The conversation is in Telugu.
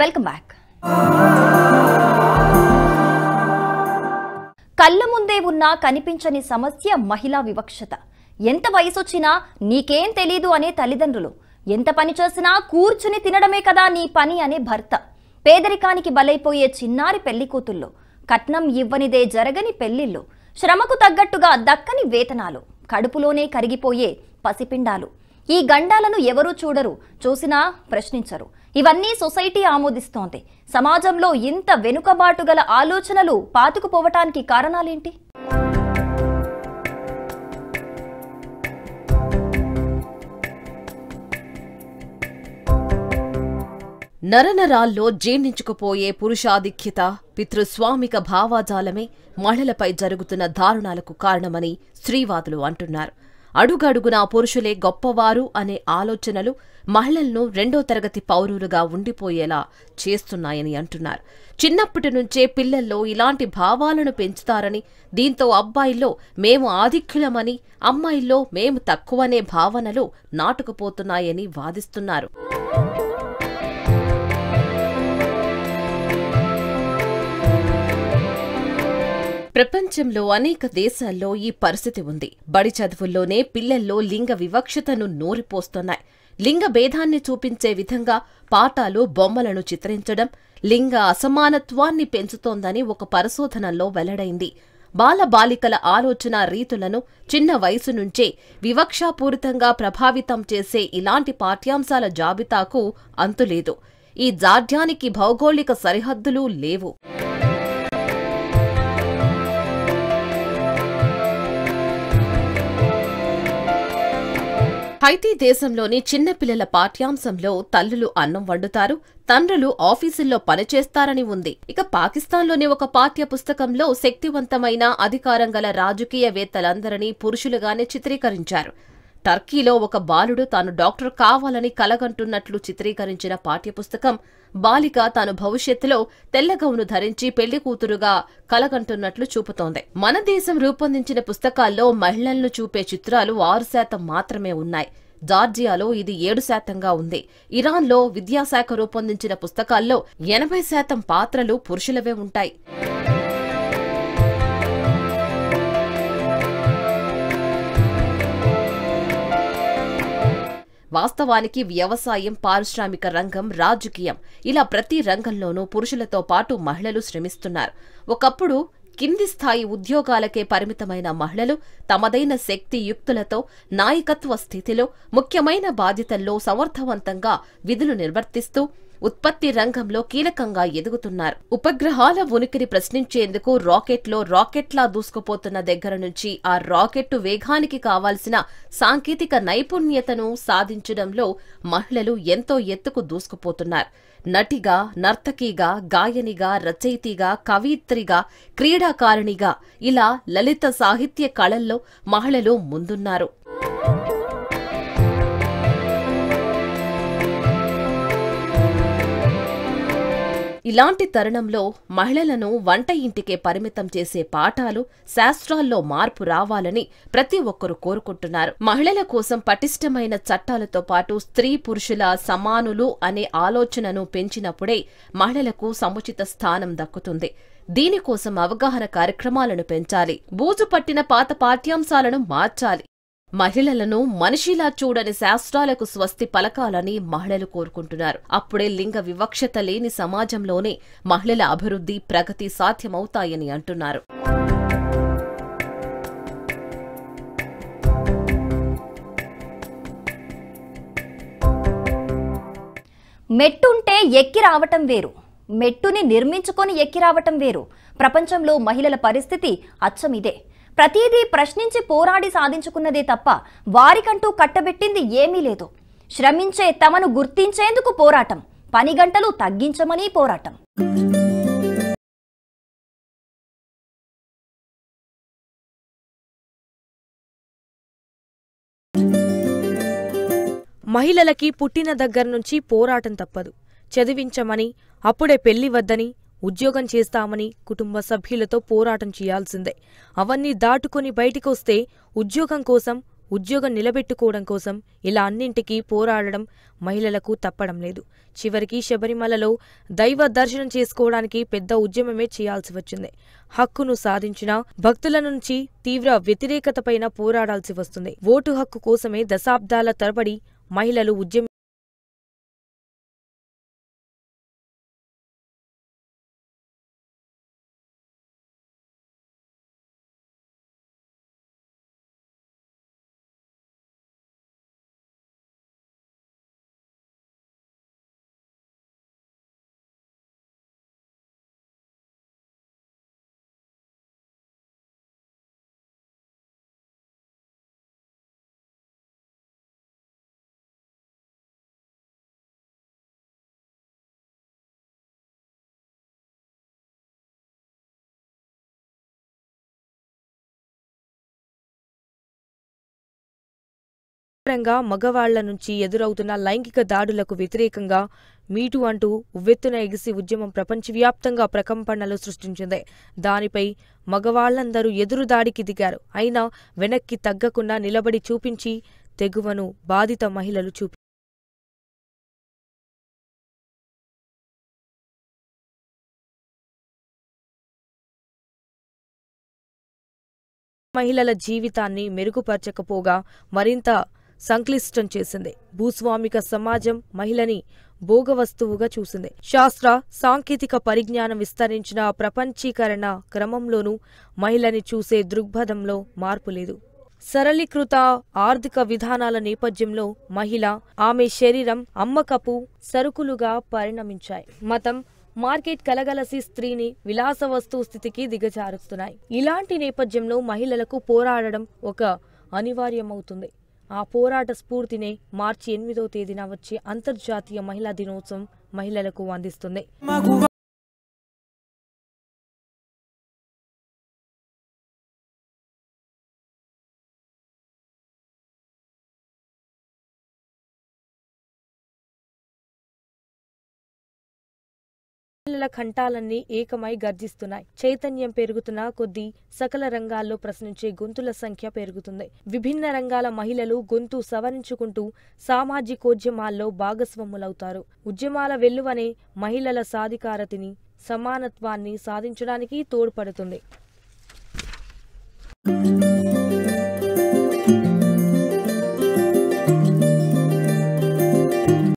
Welcome back. కళ్ళ ముందే ఉన్నా కనిపించని సమస్య మహిళా వివక్షత. ఎంత వయసొచ్చినా నీకేం తెలీదు అనే తల్లిదండ్రులు, ఎంత పని చేసినా కూర్చుని తినడమే కదా నీ పని అనే భర్త, పేదరికానికి బలైపోయే చిన్నారి పెళ్లి కూతుళ్ళు, కట్నం ఇవ్వనిదే జరగని పెళ్లిళ్ళు, శ్రమకు తగ్గట్టుగా దక్కని వేతనాలు, కడుపులోనే కరిగిపోయే పసిపిండాలు. ఈ గండాలను ఎవరూ చూడరు, చూసినా ప్రశ్నించరు. ఇవన్నీ సొసైటీ ఆమోదిస్తోంది. సమాజంలో ఇంత వెనుకబాటు గల ఆలోచనలు పాతుకుపోవటానికి కారణాలేంటి? నరనరాల్లో జీర్ణించుకుపోయే పురుషాధిక్యత, పితృస్వామిక భావాజాలమే మహిళలపై జరుగుతున్న దారుణాలకు కారణమని స్త్రీవాదులు అంటున్నారు. అడుగడుగునా పురుషులే గొప్పవారు అనే ఆలోచనలు మహిళలను రెండో తరగతి పౌరులుగా ఉండిపోయేలా చేస్తున్నాయని అంటున్నారు. చిన్నప్పటి నుంచే పిల్లల్లో ఇలాంటి భావాలను పెంచుతారని, దీంతో అబ్బాయిల్లో మేము ఆధిక్యులమని, అమ్మాయిల్లో మేము తక్కువనే భావనలు నాటుకుపోతున్నాయని వాదిస్తున్నారు. ప్రపంచంలో అనేక దేశాల్లో ఈ పరిస్థితి ఉంది. బడి చదువుల్లోనే పిల్లల్లో లింగ వివక్షతను నూరిపోస్తున్నాయి. లింగ భేదాన్ని చూపించే విధంగా పాఠాలు, బొమ్మలను చిత్రించడం లింగ అసమానత్వాన్ని పెంచుతోందని ఒక పరిశోధనలో వెల్లడైంది. బాలబాలికల ఆలోచన రీతులను చిన్న వయసు నుంచే వివక్షాపూరితంగా ప్రభావితం చేసే ఇలాంటి పాఠ్యాంశాల జాబితాకు అంతులేదు. ఈ జాడ్యానికి భౌగోళిక సరిహద్దులు లేవు. హైతీ దేశంలోని చిన్నపిల్లల పాఠ్యాంశంలో తల్లులు అన్నం వండుతారు, తండ్రులు ఆఫీసుల్లో పనిచేస్తారని ఉంది. ఇక పాకిస్తాన్లోని ఒక పాఠ్య పుస్తకంలో శక్తివంతమైన అధికారం గల రాజకీయవేత్తలందరినీ పురుషులుగానే చిత్రీకరించారు. టర్కీలో ఒక బాలుడు తాను డాక్టర్ కావాలని కలగంటున్నట్లు చిత్రీకరించిన పాఠ్యపుస్తకం బాలిక తాను భవిష్యత్తులో తెల్లగౌను ధరించి పెళ్లి కూతురుగా కలగంటున్నట్లు చూపుతోంది. మన దేశం రూపొందించిన పుస్తకాల్లో మహిళలను చూపే చిత్రాలు 6% మాత్రమే ఉన్నాయి. జార్జియాలో ఇది 7%గా ఉంది. ఇరాన్లో విద్యాశాఖ రూపొందించిన పుస్తకాల్లో 80% పాత్రలు పురుషులవే ఉంటాయి. వాస్తవానికి వ్యవసాయం, పారిశ్రామిక రంగం, రాజకీయం ఇలా ప్రతి రంగంలోనూ పురుషులతో పాటు మహిళలు శ్రమిస్తున్నారు. ఒకప్పుడు కింది స్థాయి ఉద్యోగాలకే పరిమితమైన మహిళలు తమదైన శక్తి యుక్తులతో నాయకత్వ స్థితిలో, ముఖ్యమైన బాధ్యతల్లో సమర్థవంతంగా విధులు నిర్వర్తిస్తూ ఉత్పత్తి రంగంలో కీలకంగా ఎదుగుతున్నారు. ఉపగ్రహాల ఉనికిని ప్రశ్నించేందుకు రాకెట్లా దూసుకుపోతున్న దగ్గర నుంచి ఆ రాకెట్టు వేగానికి కావాల్సిన సాంకేతిక నైపుణ్యతను సాధించడంలో మహిళలు ఎంతో ఎత్తుకు దూసుకుపోతున్నారు. నటిగా, నర్తకిగా, గాయనిగా, రచయితిగా, కవయిత్రిగా, క్రీడాకారిణిగా ఇలా లలిత సాహిత్య కళల్లో మహిళలు ముందున్నారు. ఇలాంటి తరుణంలో మహిళలను వంట ఇంటికే పరిమితం చేసే పాఠాలు, శాస్త్రాల్లో మార్పు రావాలని ప్రతి ఒక్కరూ కోరుకుంటున్నారు. మహిళల కోసం పటిష్టమైన చట్టాలతో పాటు స్త్రీ పురుషుల సమానులు అనే ఆలోచనను పెంచినప్పుడే మహిళలకు సముచిత స్థానం దక్కుతుంది. దీనికోసం అవగాహన కార్యక్రమాలను పెంచాలి. బూజు పట్టిన పాత పాఠ్యాంశాలను మార్చాలి. మహిళలను మనిషిలా చూడని శాస్త్రాలకు స్వస్తి పలకాలని మహిళలు కోరుకుంటున్నారు. అప్పుడే లింగ వివక్షత లేని సమాజంలోనే మహిళల అభివృద్ధి, ప్రగతి సాధ్యమవుతాయని అంటున్నారు. మెట్టుంటే ఎక్కి రావటం వేరు, మెట్టుని నిర్మించుకొని ఎక్కి రావటం వేరు. ప్రపంచంలో మహిళల పరిస్థితి అచ్చం ఇదే. ప్రతిదీ ప్రశ్నించి పోరాడి సాధించుకున్నదే తప్ప వారికంటూ కట్టబెట్టింది ఏమీ లేదు. శ్రమించే తమను గుర్తించేందుకు పోరాటం, పని గంటలు తగ్గించమని పోరాటం. మహిళలకి పుట్టిన దగ్గర్నుంచి పోరాటం తప్పదు. చదివించమని, అప్పుడే పెళ్లి వద్దని, ఉద్యోగం చేస్తామని కుటుంబ సభ్యులతో పోరాటం చేయాల్సిందే. అవన్నీ దాటుకుని బయటికొస్తే ఉద్యోగం కోసం, ఉద్యోగం నిలబెట్టుకోవడం కోసం ఇలా అన్నింటికీ పోరాడడం మహిళలకు తప్పడం లేదు. చివరికి శబరిమలలో దైవ దర్శనం చేసుకోవడానికి పెద్ద ఉద్యమమే చేయాల్సి వచ్చింది. హక్కును సాధించిన భక్తుల నుంచి తీవ్ర వ్యతిరేకతపైన పోరాడాల్సి వస్తుంది. ఓటు హక్కు కోసమే దశాబ్దాల తరబడి మహిళలు మగవాళ్ల నుంచి ఎదురవుతున్న లైంగిక దాడులకు వ్యతిరేకంగా మీటూ అంటూ ఉవ్వెత్తున ఎగిసి ఉద్యమం ప్రపంచవ్యాప్తంగా ప్రకంపనలు సృష్టించింది. దానిపై మగవాళ్లందరూ ఎదురుదాడికి దిగారు. అయినా వెనక్కి తగ్గకుండా నిలబడి చూపించి తెగువను బాధిత మహిళలు మహిళల జీవితాన్ని మెరుగుపరచకపోగా మరింత సంక్లిష్టం చేసింది. భూస్వామిక సమాజం మహిళని భోగవస్తువుగా చూసింది. శాస్త్ర సాంకేతిక పరిజ్ఞానం విస్తరించిన ప్రపంచీకరణ క్రమంలోనూ మహిళని చూసే దృక్పథంలో మార్పు లేదు. సరళీకృత ఆర్థిక విధానాల నేపథ్యంలో మహిళ, ఆమె శరీరం అమ్మకపు సరుకులుగా పరిణమించాయి. మతం, మార్కెట్ కలగలసి స్త్రీని విలాస వస్తువు స్థితికి దిగజారుస్తున్నాయి. ఇలాంటి నేపథ్యంలో మహిళలకు పోరాడడం ఒక అనివార్యమవుతుంది. ఆ పోరాట స్ఫూర్తినే మార్చి 8వ తేదీన వచ్చే అంతర్జాతీయ మహిళా దినోత్సవం మహిళలకు అందిస్తుంది. మహిళల కంఠాలన్నీ ఏకమై గర్జిస్తున్నాయి. చైతన్యం పెరుగుతున్న కొద్దీ సకల రంగాల్లో ప్రశ్నించే గొంతుల సంఖ్య పెరుగుతుంది. విభిన్న రంగాల మహిళలు గొంతు సవరించుకుంటూ సామాజికోద్యమాల్లో భాగస్వాములవుతారు. ఉద్యమాల వెల్లువనే మహిళల సాధికారతని, సమానత్వాన్ని సాధించడానికి తోడ్పడుతుంది.